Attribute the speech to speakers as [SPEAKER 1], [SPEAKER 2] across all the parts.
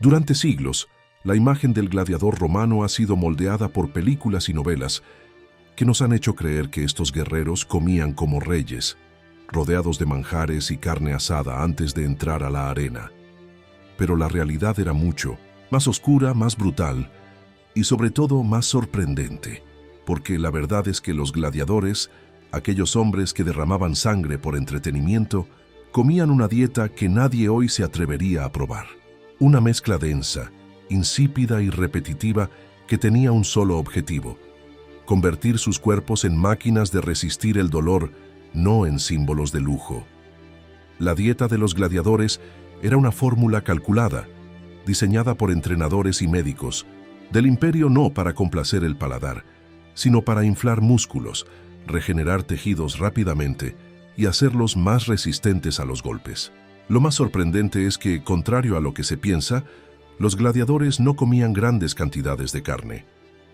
[SPEAKER 1] Durante siglos, la imagen del gladiador romano ha sido moldeada por películas y novelas que nos han hecho creer que estos guerreros comían como reyes, rodeados de manjares y carne asada antes de entrar a la arena. Pero la realidad era mucho más oscura, más brutal y sobre todo más sorprendente, porque la verdad es que los gladiadores, aquellos hombres que derramaban sangre por entretenimiento, comían una dieta que nadie hoy se atrevería a probar. Una mezcla densa, insípida y repetitiva que tenía un solo objetivo: convertir sus cuerpos en máquinas de resistir el dolor, no en símbolos de lujo. La dieta de los gladiadores era una fórmula calculada, diseñada por entrenadores y médicos, del imperio, no para complacer el paladar, sino para inflar músculos, regenerar tejidos rápidamente y hacerlos más resistentes a los golpes. Lo más sorprendente es que, contrario a lo que se piensa, los gladiadores no comían grandes cantidades de carne.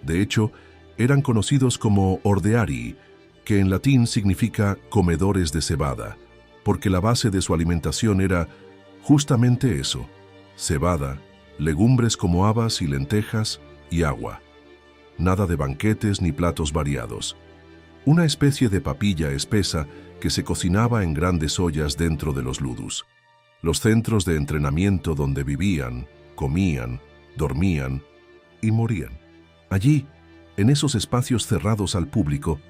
[SPEAKER 1] De hecho, eran conocidos como ordearii, que en latín significa comedores de cebada, porque la base de su alimentación era justamente eso: cebada, legumbres como habas y lentejas y agua. Nada de banquetes ni platos variados. Una especie de papilla espesa que se cocinaba en grandes ollas dentro de los ludus, los centros de entrenamiento donde vivían, comían, dormían y morían. Allí, en esos espacios cerrados al público,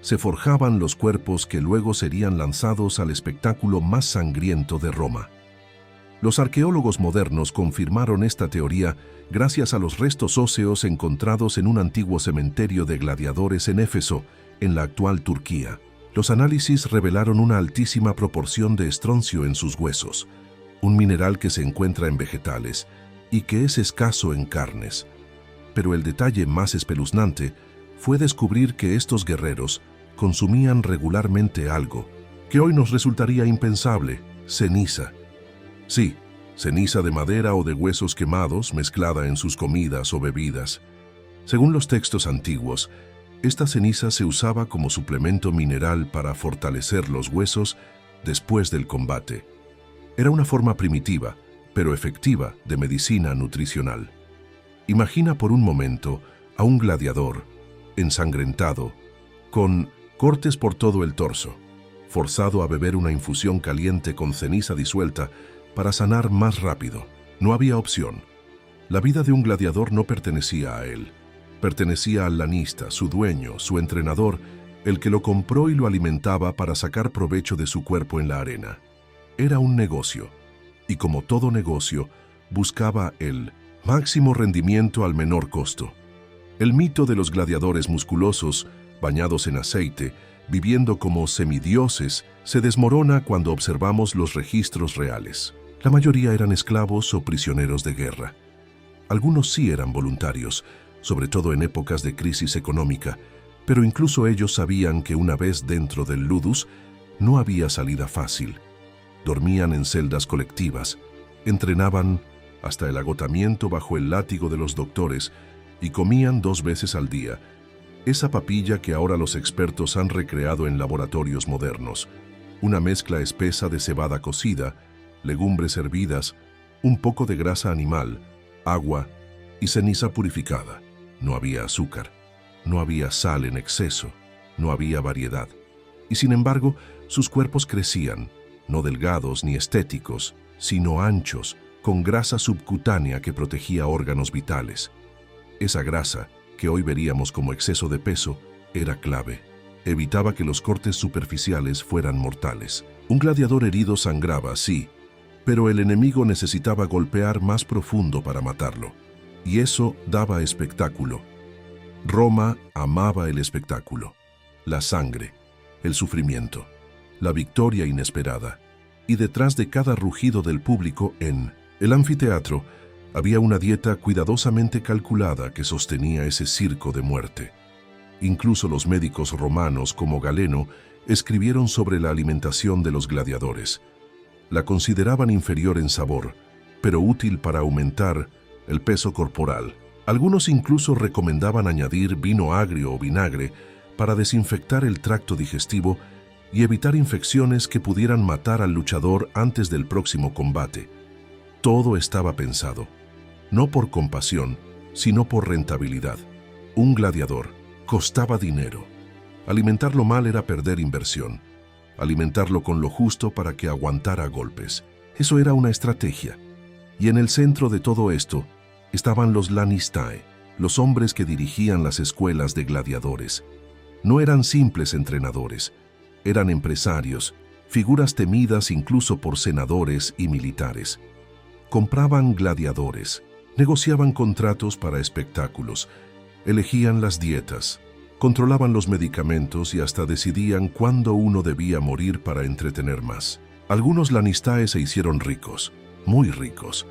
[SPEAKER 1] se forjaban los cuerpos que luego serían lanzados al espectáculo más sangriento de Roma. Los arqueólogos modernos confirmaron esta teoría gracias a los restos óseos encontrados en un antiguo cementerio de gladiadores en Éfeso, en la actual Turquía. Los análisis revelaron una altísima proporción de estroncio en sus huesos, un mineral que se encuentra en vegetales y que es escaso en carnes. Pero el detalle más espeluznante fue descubrir que estos guerreros consumían regularmente algo que hoy nos resultaría impensable: ceniza. Sí, ceniza de madera o de huesos quemados mezclada en sus comidas o bebidas. Según los textos antiguos, esta ceniza se usaba como suplemento mineral para fortalecer los huesos después del combate. Era una forma primitiva, pero efectiva, de medicina nutricional. Imagina por un momento a un gladiador, ensangrentado, con cortes por todo el torso, forzado a beber una infusión caliente con ceniza disuelta para sanar más rápido. No había opción. La vida de un gladiador no pertenecía a él. Pertenecía al lanista, su dueño, su entrenador, el que lo compró y lo alimentaba para sacar provecho de su cuerpo en la arena. Era un negocio, y como todo negocio, buscaba el máximo rendimiento al menor costo. El mito de los gladiadores musculosos, bañados en aceite, viviendo como semidioses, se desmorona cuando observamos los registros reales. La mayoría eran esclavos o prisioneros de guerra. Algunos sí eran voluntarios, sobre todo en épocas de crisis económica, pero incluso ellos sabían que una vez dentro del ludus no había salida fácil. Dormían en celdas colectivas, entrenaban hasta el agotamiento bajo el látigo de los doctores y comían 2 veces al día, esa papilla que ahora los expertos han recreado en laboratorios modernos, una mezcla espesa de cebada cocida, legumbres hervidas, un poco de grasa animal, agua y ceniza purificada. No había azúcar, no había sal en exceso, no había variedad. Y sin embargo, sus cuerpos crecían, no delgados ni estéticos, sino anchos, con grasa subcutánea que protegía órganos vitales. Esa grasa, que hoy veríamos como exceso de peso, era clave. Evitaba que los cortes superficiales fueran mortales. Un gladiador herido sangraba, sí, pero el enemigo necesitaba golpear más profundo para matarlo. Y eso daba espectáculo. Roma amaba el espectáculo, la sangre, el sufrimiento, la victoria inesperada. Y detrás de cada rugido del público en el anfiteatro había una dieta cuidadosamente calculada que sostenía ese circo de muerte. Incluso los médicos romanos como Galeno escribieron sobre la alimentación de los gladiadores. La consideraban inferior en sabor, pero útil para aumentar el peso corporal. Algunos incluso recomendaban añadir vino agrio o vinagre para desinfectar el tracto digestivo y evitar infecciones que pudieran matar al luchador antes del próximo combate. Todo estaba pensado. no por compasión, sino por rentabilidad. Un gladiador costaba dinero. Alimentarlo mal era perder inversión. Alimentarlo con lo justo para que aguantara golpes. Eso era una estrategia. Y en el centro de todo esto estaban los Lanistae, los hombres que dirigían las escuelas de gladiadores. No eran simples entrenadores, eran empresarios, figuras temidas incluso por senadores y militares. Compraban gladiadores, negociaban contratos para espectáculos, elegían las dietas, controlaban los medicamentos y hasta decidían cuándo uno debía morir para entretener más. Algunos Lanistae se hicieron ricos, muy ricos,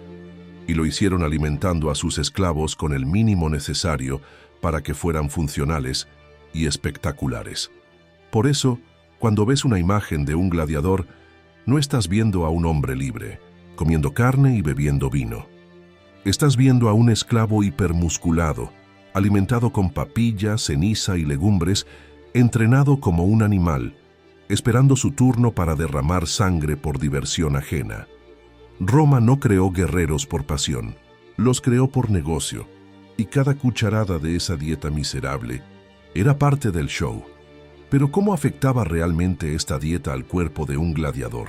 [SPEAKER 1] y lo hicieron alimentando a sus esclavos con el mínimo necesario para que fueran funcionales y espectaculares. Por eso, cuando ves una imagen de un gladiador, no estás viendo a un hombre libre, comiendo carne y bebiendo vino. Estás viendo a un esclavo hipermusculado, alimentado con papilla, ceniza y legumbres, entrenado como un animal, esperando su turno para derramar sangre por diversión ajena. Roma no creó guerreros por pasión, los creó por negocio, y cada cucharada de esa dieta miserable era parte del show. Pero ¿cómo afectaba realmente esta dieta al cuerpo de un gladiador?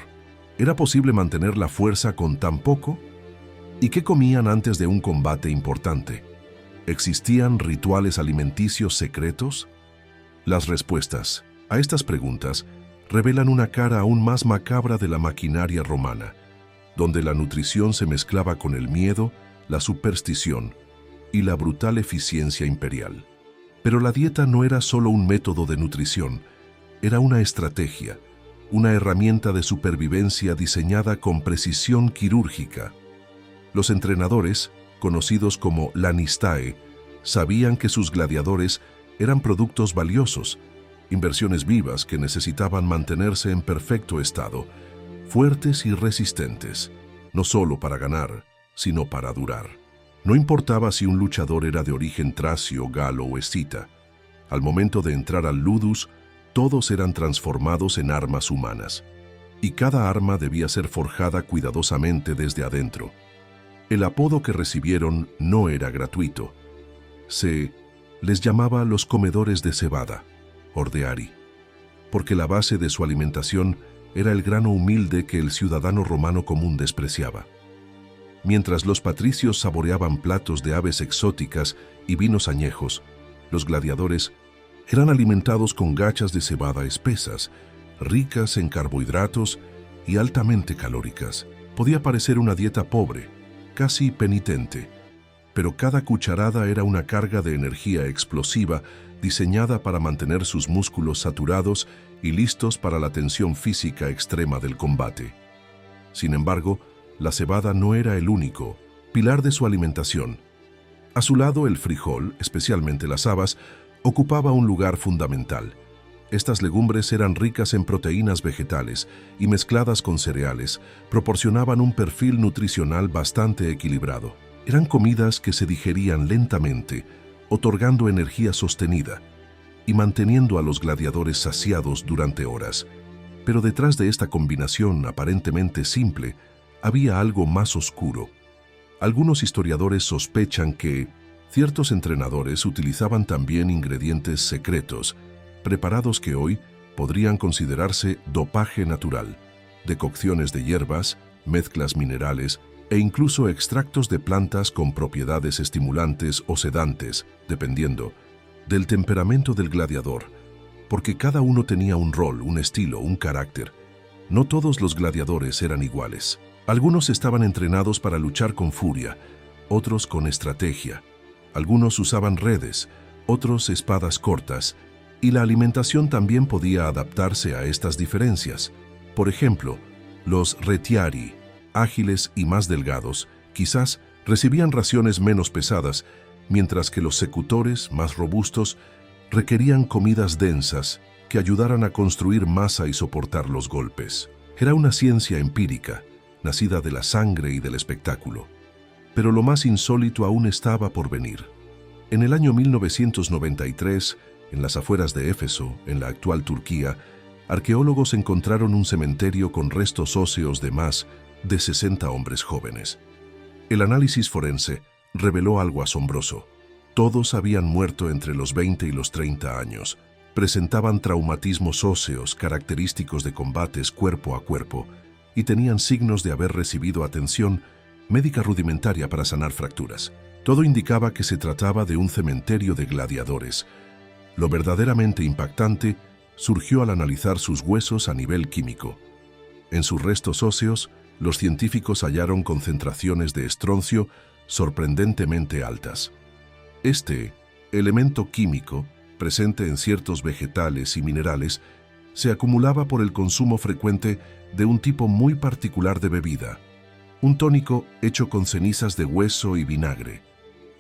[SPEAKER 1] ¿Era posible mantener la fuerza con tan poco? ¿Y qué comían antes de un combate importante? ¿Existían rituales alimenticios secretos? Las respuestas a estas preguntas revelan una cara aún más macabra de la maquinaria romana, donde la nutrición se mezclaba con el miedo, la superstición y la brutal eficiencia imperial. Pero la dieta no era solo un método de nutrición, era una estrategia, una herramienta de supervivencia diseñada con precisión quirúrgica. Los entrenadores, conocidos como Lanistae, sabían que sus gladiadores eran productos valiosos, inversiones vivas que necesitaban mantenerse en perfecto estado, fuertes y resistentes, no solo para ganar, sino para durar. No importaba si un luchador era de origen tracio, galo o escita. Al momento de entrar al ludus, todos eran transformados en armas humanas, y cada arma debía ser forjada cuidadosamente desde adentro. El apodo que recibieron no era gratuito. Se les llamaba los comedores de cebada, ordeari, porque la base de su alimentación era el grano humilde que el ciudadano romano común despreciaba. Mientras los patricios saboreaban platos de aves exóticas y vinos añejos, los gladiadores eran alimentados con gachas de cebada espesas, ricas en carbohidratos y altamente calóricas. Podía parecer una dieta pobre, casi penitente, pero cada cucharada era una carga de energía explosiva diseñada para mantener sus músculos saturados y listos para la tensión física extrema del combate. Sin embargo, la cebada no era el único pilar de su alimentación. A su lado, el frijol, especialmente las habas, ocupaba un lugar fundamental. Estas legumbres eran ricas en proteínas vegetales y mezcladas con cereales, proporcionaban un perfil nutricional bastante equilibrado. Eran comidas que se digerían lentamente, otorgando energía sostenida y manteniendo a los gladiadores saciados durante horas. Pero detrás de esta combinación aparentemente simple, había algo más oscuro. Algunos historiadores sospechan que ciertos entrenadores utilizaban también ingredientes secretos, preparados que hoy podrían considerarse dopaje natural, decocciones de hierbas, mezclas minerales e incluso extractos de plantas con propiedades estimulantes o sedantes, dependiendo del temperamento del gladiador, porque cada uno tenía un rol, un estilo, un carácter. No todos los gladiadores eran iguales. Algunos estaban entrenados para luchar con furia, otros con estrategia. Algunos usaban redes, otros espadas cortas, y la alimentación también podía adaptarse a estas diferencias. Por ejemplo, los retiari, ágiles y más delgados, quizás recibían raciones menos pesadas, mientras que los secutores, más robustos, requerían comidas densas que ayudaran a construir masa y soportar los golpes. Era una ciencia empírica, nacida de la sangre y del espectáculo. Pero lo más insólito aún estaba por venir. En el año 1993, en las afueras de Éfeso, en la actual Turquía, arqueólogos encontraron un cementerio con restos óseos de más de 60 hombres jóvenes. El análisis forense reveló algo asombroso. Todos habían muerto entre los 20 y los 30 años. Presentaban traumatismos óseos característicos de combates cuerpo a cuerpo y tenían signos de haber recibido atención médica rudimentaria para sanar fracturas. Todo indicaba que se trataba de un cementerio de gladiadores. Lo verdaderamente impactante surgió al analizar sus huesos a nivel químico. En sus restos óseos, los científicos hallaron concentraciones de estroncio sorprendentemente altas. Este elemento químico, presente en ciertos vegetales y minerales, se acumulaba por el consumo frecuente de un tipo muy particular de bebida, un tónico hecho con cenizas de hueso y vinagre.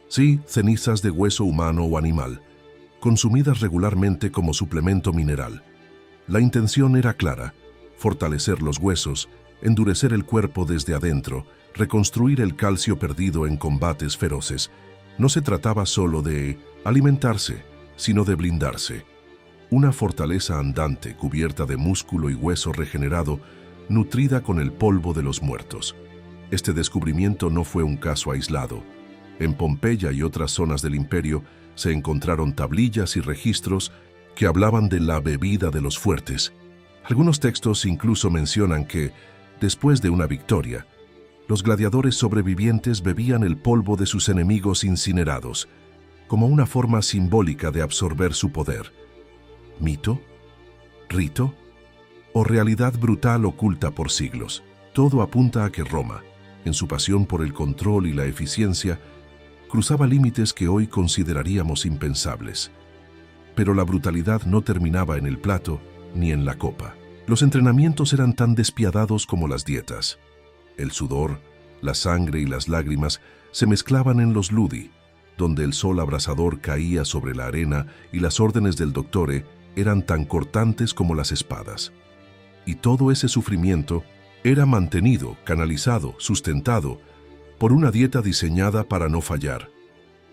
[SPEAKER 1] Sí, cenizas de hueso humano o animal, consumidas regularmente como suplemento mineral. La intención era clara: fortalecer los huesos, endurecer el cuerpo desde adentro, reconstruir el calcio perdido en combates feroces. No se trataba solo de alimentarse, sino de blindarse. Una fortaleza andante cubierta de músculo y hueso regenerado, nutrida con el polvo de los muertos. Este descubrimiento no fue un caso aislado. En Pompeya y otras zonas del imperio se encontraron tablillas y registros que hablaban de la bebida de los fuertes. Algunos textos incluso mencionan que, después de una victoria, los gladiadores sobrevivientes bebían el polvo de sus enemigos incinerados, como una forma simbólica de absorber su poder. ¿Mito? ¿Rito? ¿O realidad brutal oculta por siglos? Todo apunta a que Roma, en su pasión por el control y la eficiencia, cruzaba límites que hoy consideraríamos impensables. Pero la brutalidad no terminaba en el plato ni en la copa. Los entrenamientos eran tan despiadados como las dietas. El sudor, la sangre y las lágrimas se mezclaban en los ludi, donde el sol abrasador caía sobre la arena y las órdenes del doctore eran tan cortantes como las espadas. Y todo ese sufrimiento era mantenido, canalizado, sustentado por una dieta diseñada para no fallar.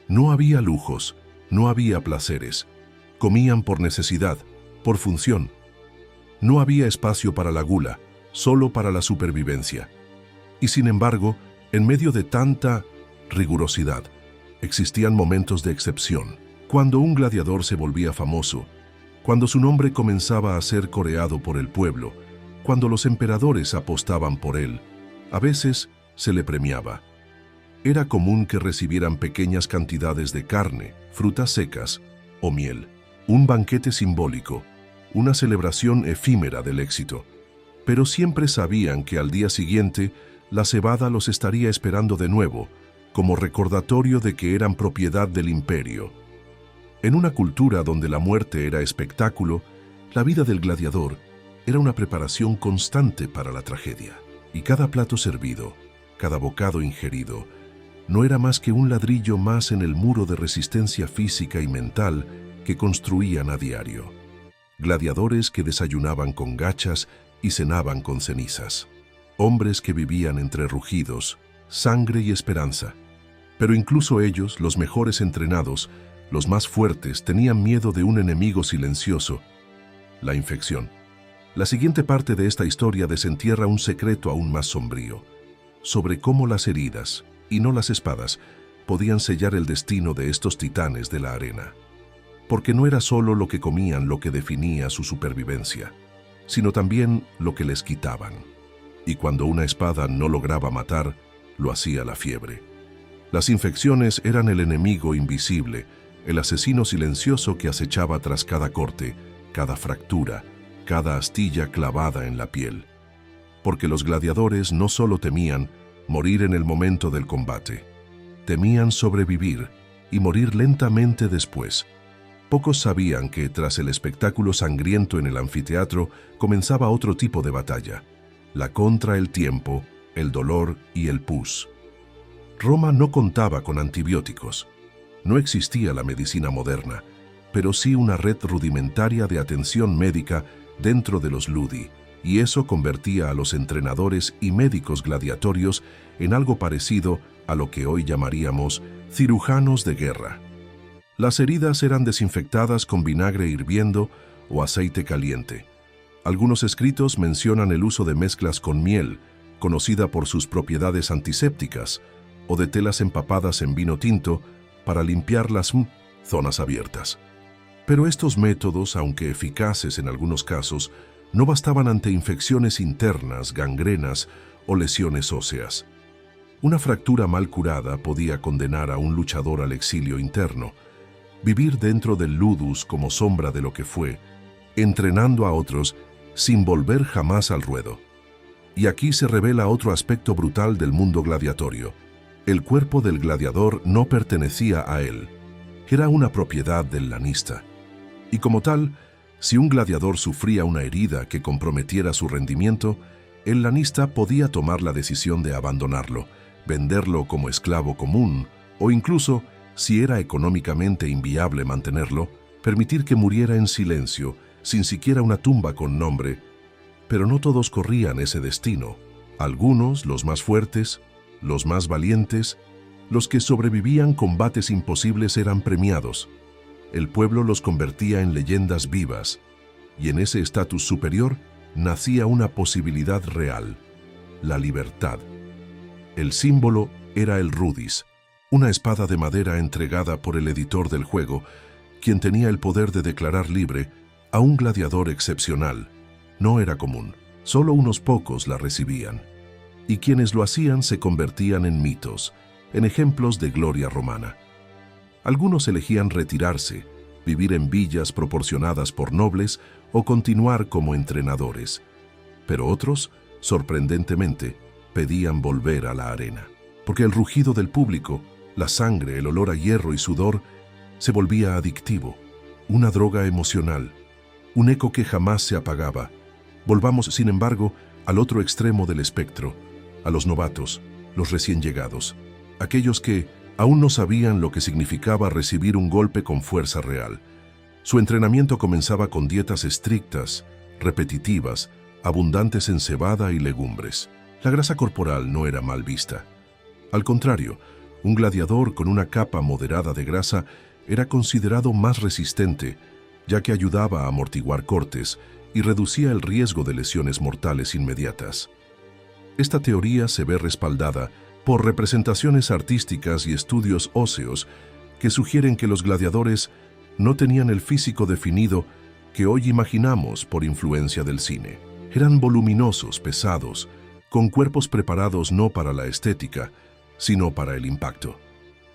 [SPEAKER 1] No había lujos, no había placeres. Comían por necesidad, por función. No había espacio para la gula, solo para la supervivencia. Y sin embargo, en medio de tanta rigurosidad, existían momentos de excepción. Cuando un gladiador se volvía famoso, cuando su nombre comenzaba a ser coreado por el pueblo, cuando los emperadores apostaban por él, a veces se le premiaba. Era común que recibieran pequeñas cantidades de carne, frutas secas o miel. Un banquete simbólico, una celebración efímera del éxito. Pero siempre sabían que al día siguiente la cebada los estaría esperando de nuevo, como recordatorio de que eran propiedad del imperio. En una cultura donde la muerte era espectáculo, la vida del gladiador era una preparación constante para la tragedia. Y cada plato servido, cada bocado ingerido, no era más que un ladrillo más en el muro de resistencia física y mental que construían a diario. Gladiadores que desayunaban con gachas y cenaban con cenizas. Hombres que vivían entre rugidos, sangre y esperanza. Pero incluso ellos, los mejores entrenados, los más fuertes, tenían miedo de un enemigo silencioso: la infección. La siguiente parte de esta historia desentierra un secreto aún más sombrío, sobre cómo las heridas, y no las espadas, podían sellar el destino de estos titanes de la arena. Porque no era solo lo que comían lo que definía su supervivencia, sino también lo que les quitaban. Y cuando una espada no lograba matar, lo hacía la fiebre. Las infecciones eran el enemigo invisible, el asesino silencioso que acechaba tras cada corte, cada fractura, cada astilla clavada en la piel. Porque los gladiadores no solo temían morir en el momento del combate, temían sobrevivir y morir lentamente después. Pocos sabían que tras el espectáculo sangriento en el anfiteatro comenzaba otro tipo de batalla, la contra el tiempo, el dolor y el pus. Roma no contaba con antibióticos. No existía la medicina moderna, pero sí una red rudimentaria de atención médica dentro de los ludi, y eso convertía a los entrenadores y médicos gladiatorios en algo parecido a lo que hoy llamaríamos cirujanos de guerra. Las heridas eran desinfectadas con vinagre hirviendo o aceite caliente. Algunos escritos mencionan el uso de mezclas con miel, conocida por sus propiedades antisépticas, o de telas empapadas en vino tinto para limpiar las zonas abiertas. Pero estos métodos, aunque eficaces en algunos casos, no bastaban ante infecciones internas, gangrenas o lesiones óseas. Una fractura mal curada podía condenar a un luchador al exilio interno, vivir dentro del ludus como sombra de lo que fue, entrenando a otros sin volver jamás al ruedo. Y aquí se revela otro aspecto brutal del mundo gladiatorio. El cuerpo del gladiador no pertenecía a él, era una propiedad del lanista. Y como tal, si un gladiador sufría una herida que comprometiera su rendimiento, el lanista podía tomar la decisión de abandonarlo, venderlo como esclavo común, o incluso, si era económicamente inviable mantenerlo, permitir que muriera en silencio, sin siquiera una tumba con nombre. Pero no todos corrían ese destino. Algunos, los más fuertes, los más valientes, los que sobrevivían combates imposibles eran premiados. El pueblo los convertía en leyendas vivas, y en ese estatus superior nacía una posibilidad real, la libertad. El símbolo era el rudis, una espada de madera entregada por el editor del juego, quien tenía el poder de declarar libre a un gladiador excepcional. No era común, solo unos pocos la recibían, y quienes lo hacían se convertían en mitos, en ejemplos de gloria romana. Algunos elegían retirarse, vivir en villas proporcionadas por nobles o continuar como entrenadores, pero otros, sorprendentemente, pedían volver a la arena, porque el rugido del público, la sangre, el olor a hierro y sudor, se volvía adictivo, una droga emocional, un eco que jamás se apagaba. Volvamos, sin embargo, al otro extremo del espectro, a los novatos, los recién llegados, aquellos que aún no sabían lo que significaba recibir un golpe con fuerza real. Su entrenamiento comenzaba con dietas estrictas, repetitivas, abundantes en cebada y legumbres. La grasa corporal no era mal vista. Al contrario, un gladiador con una capa moderada de grasa era considerado más resistente, ya que ayudaba a amortiguar cortes y reducía el riesgo de lesiones mortales inmediatas. Esta teoría se ve respaldada por representaciones artísticas y estudios óseos que sugieren que los gladiadores no tenían el físico definido que hoy imaginamos por influencia del cine. Eran voluminosos, pesados, con cuerpos preparados no para la estética, sino para el impacto.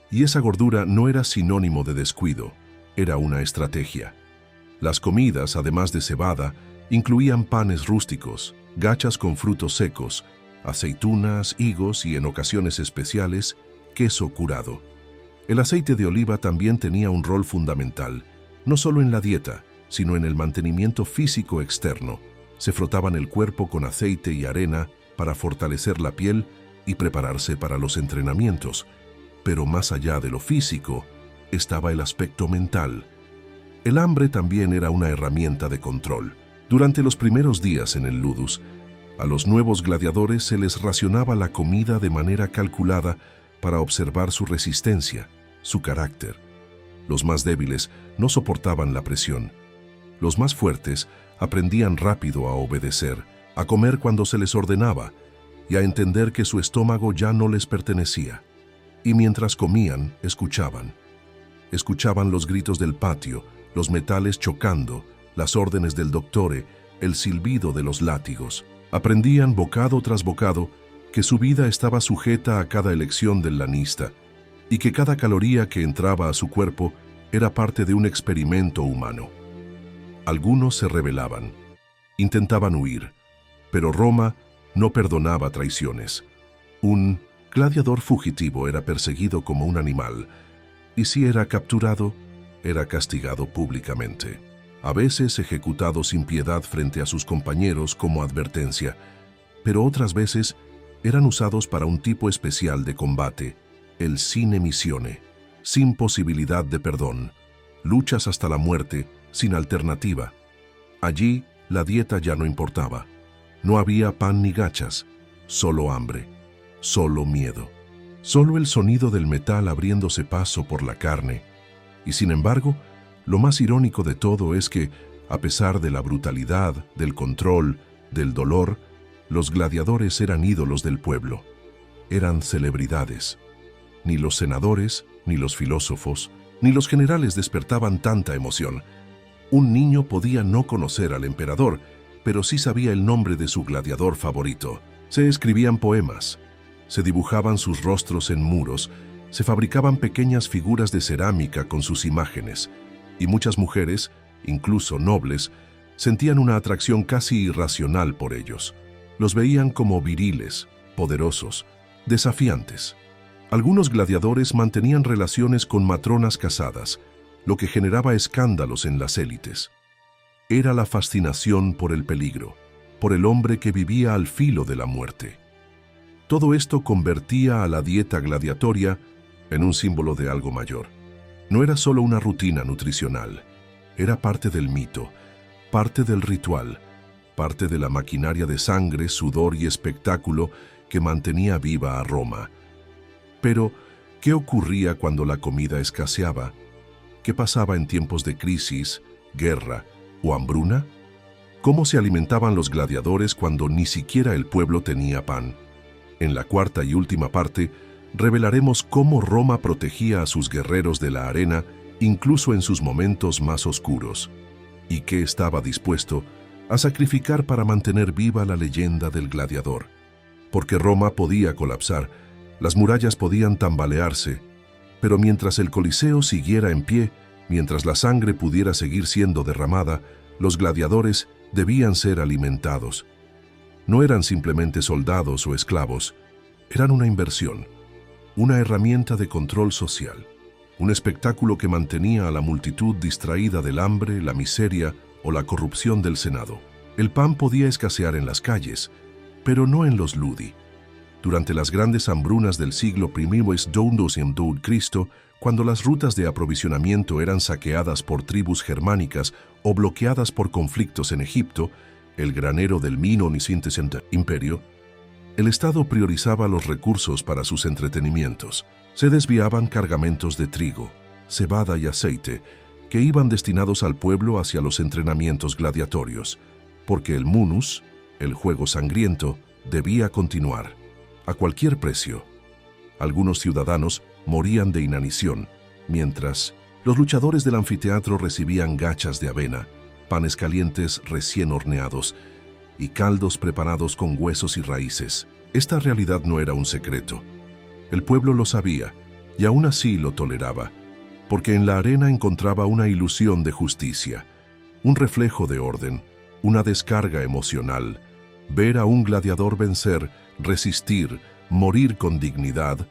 [SPEAKER 1] Y esa gordura no era sinónimo de descuido, era una estrategia. Las comidas, además de cebada, incluían panes rústicos, gachas con frutos secos, aceitunas, higos y, en ocasiones especiales, queso curado. El aceite de oliva también tenía un rol fundamental, no solo en la dieta, sino en el mantenimiento físico externo. Se frotaban el cuerpo con aceite y arena para fortalecer la piel y prepararse para los entrenamientos. Pero más allá de lo físico, estaba el aspecto mental. El hambre también era una herramienta de control. Durante los primeros días en el ludus, a los nuevos gladiadores se les racionaba la comida de manera calculada para observar su resistencia, su carácter. Los más débiles no soportaban la presión. Los más fuertes aprendían rápido a obedecer, a comer cuando se les ordenaba y a entender que su estómago ya no les pertenecía. Y mientras comían, escuchaban. Escuchaban los gritos del patio, los metales chocando, las órdenes del doctore, el silbido de los látigos. Aprendían bocado tras bocado que su vida estaba sujeta a cada elección del lanista y que cada caloría que entraba a su cuerpo era parte de un experimento humano. Algunos se rebelaban, intentaban huir, pero Roma no perdonaba traiciones. Un gladiador fugitivo era perseguido como un animal, y si era capturado, era castigado públicamente, a veces ejecutado sin piedad frente a sus compañeros como advertencia, pero otras veces eran usados para un tipo especial de combate, el sine missione, sin posibilidad de perdón, luchas hasta la muerte, sin alternativa. Allí la dieta ya no importaba. No había pan ni gachas, solo hambre, solo miedo, solo el sonido del metal abriéndose paso por la carne. Y sin embargo, lo más irónico de todo es que, a pesar de la brutalidad, del control, del dolor, los gladiadores eran ídolos del pueblo. Eran celebridades. Ni los senadores, ni los filósofos, ni los generales despertaban tanta emoción. Un niño podía no conocer al emperador, pero sí sabía el nombre de su gladiador favorito. Se escribían poemas, se dibujaban sus rostros en muros, se fabricaban pequeñas figuras de cerámica con sus imágenes, y muchas mujeres, incluso nobles, sentían una atracción casi irracional por ellos. Los veían como viriles, poderosos, desafiantes. Algunos gladiadores mantenían relaciones con matronas casadas, lo que generaba escándalos en las élites. Era la fascinación por el peligro, por el hombre que vivía al filo de la muerte. Todo esto convertía a la dieta gladiatoria en un símbolo de algo mayor. No era solo una rutina nutricional, era parte del mito, parte del ritual, parte de la maquinaria de sangre, sudor y espectáculo que mantenía viva a Roma. Pero, ¿qué ocurría cuando la comida escaseaba? ¿Qué pasaba en tiempos de crisis, guerra o hambruna? ¿Cómo se alimentaban los gladiadores cuando ni siquiera el pueblo tenía pan? En la cuarta y última parte, revelaremos cómo Roma protegía a sus guerreros de la arena, incluso en sus momentos más oscuros, y qué estaba dispuesto a sacrificar para mantener viva la leyenda del gladiador. Porque Roma podía colapsar, las murallas podían tambalearse, pero mientras el Coliseo siguiera en pie, mientras la sangre pudiera seguir siendo derramada, los gladiadores debían ser alimentados. No eran simplemente soldados o esclavos, eran una inversión, una herramienta de control social, un espectáculo que mantenía a la multitud distraída del hambre, la miseria o la corrupción del Senado. El pan podía escasear en las calles, pero no en los ludi. Durante las grandes hambrunas del siglo I d.C., cuando las rutas de aprovisionamiento eran saqueadas por tribus germánicas o bloqueadas por conflictos en Egipto, el granero del Mino Nicentescente Imperio, el Estado priorizaba los recursos para sus entretenimientos. Se desviaban cargamentos de trigo, cebada y aceite, que iban destinados al pueblo hacia los entrenamientos gladiatorios, porque el munus, el juego sangriento, debía continuar, a cualquier precio. Algunos ciudadanos morían de inanición, mientras los luchadores del anfiteatro recibían gachas de avena, panes calientes recién horneados y caldos preparados con huesos y raíces. Esta realidad no era un secreto. El pueblo lo sabía y aún así lo toleraba, porque en la arena encontraba una ilusión de justicia, un reflejo de orden, una descarga emocional. Ver a un gladiador vencer, resistir, morir con dignidad,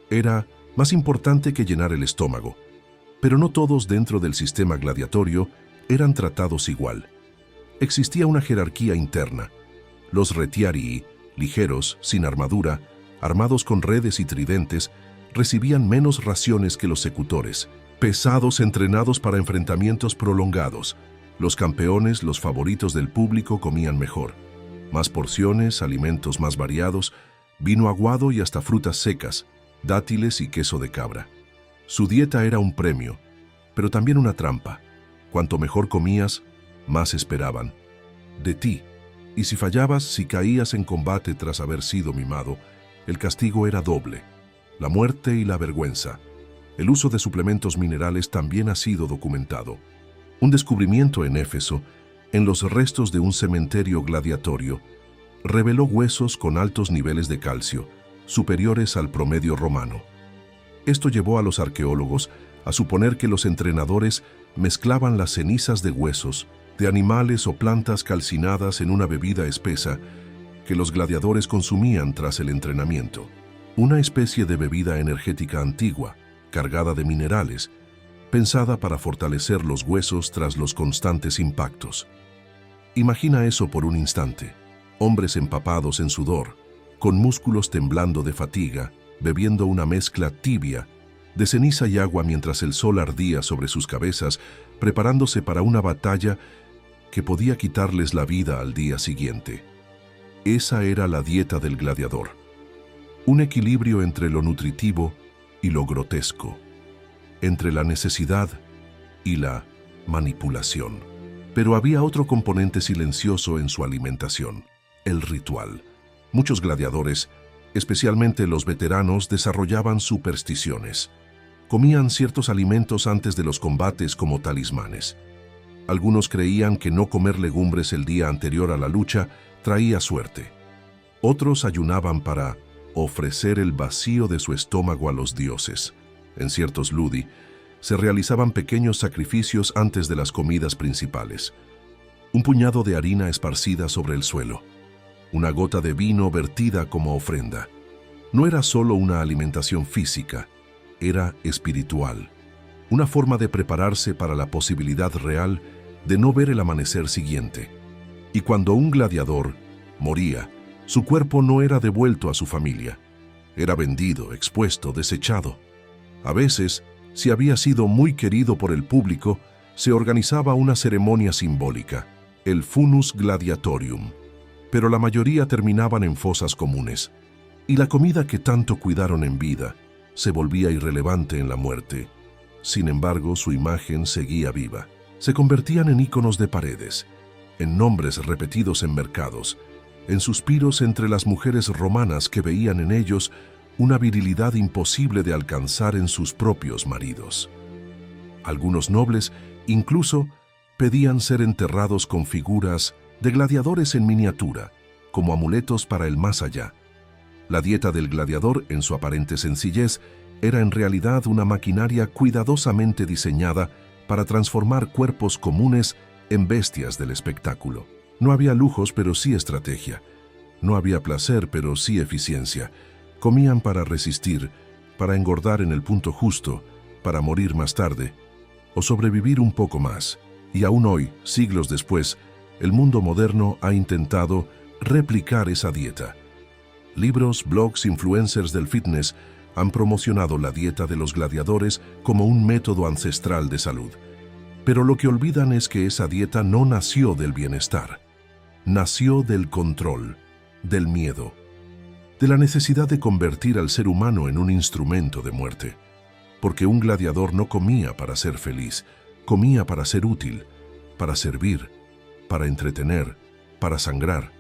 [SPEAKER 1] era más importante que llenar el estómago. Pero no todos dentro del sistema gladiatorio eran tratados igual. Existía una jerarquía interna. Los retiarii, ligeros, sin armadura, armados con redes y tridentes, recibían menos raciones que los secutores, pesados entrenados para enfrentamientos prolongados. Los campeones, los favoritos del público, comían mejor. Más porciones, alimentos más variados, vino aguado y hasta frutas secas, dátiles y queso de cabra. Su dieta era un premio, pero también una trampa. Cuanto mejor comías, más esperaban de ti. Y si fallabas, si caías en combate tras haber sido mimado, el castigo era doble: la muerte y la vergüenza. El uso de suplementos minerales también ha sido documentado. Un descubrimiento en Éfeso, en los restos de un cementerio gladiatorio, reveló huesos con altos niveles de calcio, superiores al promedio romano. Esto llevó a los arqueólogos a suponer que los entrenadores mezclaban las cenizas de huesos, de animales o plantas calcinadas en una bebida espesa que los gladiadores consumían tras el entrenamiento. Una especie de bebida energética antigua, cargada de minerales, pensada para fortalecer los huesos tras los constantes impactos. Imagina eso por un instante: hombres empapados en sudor, con músculos temblando de fatiga, bebiendo una mezcla tibia de ceniza y agua mientras el sol ardía sobre sus cabezas, preparándose para una batalla que podía quitarles la vida al día siguiente. Esa era la dieta del gladiador. Un equilibrio entre lo nutritivo y lo grotesco, entre la necesidad y la manipulación. Pero había otro componente silencioso en su alimentación: el ritual. Muchos gladiadores Especialmente los veteranos desarrollaban supersticiones. Comían ciertos alimentos antes de los combates como talismanes. Algunos creían que no comer legumbres el día anterior a la lucha traía suerte. Otros ayunaban para ofrecer el vacío de su estómago a los dioses. En ciertos ludi, se realizaban pequeños sacrificios antes de las comidas principales. Un puñado de harina esparcida sobre el suelo. Una gota de vino vertida como ofrenda. No era solo una alimentación física, era espiritual. Una forma de prepararse para la posibilidad real de no ver el amanecer siguiente. Y cuando un gladiador moría, su cuerpo no era devuelto a su familia. Era vendido, expuesto, desechado. A veces, si había sido muy querido por el público, se organizaba una ceremonia simbólica, el Funus Gladiatorium. Pero la mayoría terminaban en fosas comunes, y la comida que tanto cuidaron en vida se volvía irrelevante en la muerte. Sin embargo, su imagen seguía viva. Se convertían en íconos de paredes, en nombres repetidos en mercados, en suspiros entre las mujeres romanas que veían en ellos una virilidad imposible de alcanzar en sus propios maridos. Algunos nobles incluso pedían ser enterrados con figuras de gladiadores en miniatura, como amuletos para el más allá. La dieta del gladiador, en su aparente sencillez, era en realidad una maquinaria cuidadosamente diseñada para transformar cuerpos comunes en bestias del espectáculo. No había lujos, pero sí estrategia. No había placer, pero sí eficiencia. Comían para resistir, para engordar en el punto justo, para morir más tarde, o sobrevivir un poco más. Y aún hoy, siglos después, el mundo moderno ha intentado replicar esa dieta. Libros, blogs, influencers del fitness han promocionado la dieta de los gladiadores como un método ancestral de salud. Pero lo que olvidan es que esa dieta no nació del bienestar. Nació del control, del miedo, de la necesidad de convertir al ser humano en un instrumento de muerte. Porque un gladiador no comía para ser feliz, comía para ser útil, para servir, para entretener, para sangrar.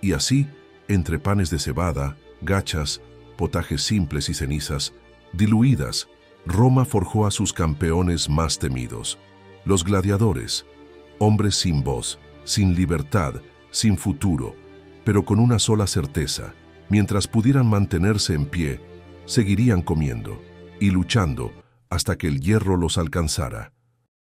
[SPEAKER 1] Y así, entre panes de cebada, gachas, potajes simples y cenizas, diluidas, Roma forjó a sus campeones más temidos. Los gladiadores, hombres sin voz, sin libertad, sin futuro, pero con una sola certeza: mientras pudieran mantenerse en pie, seguirían comiendo y luchando hasta que el hierro los alcanzara.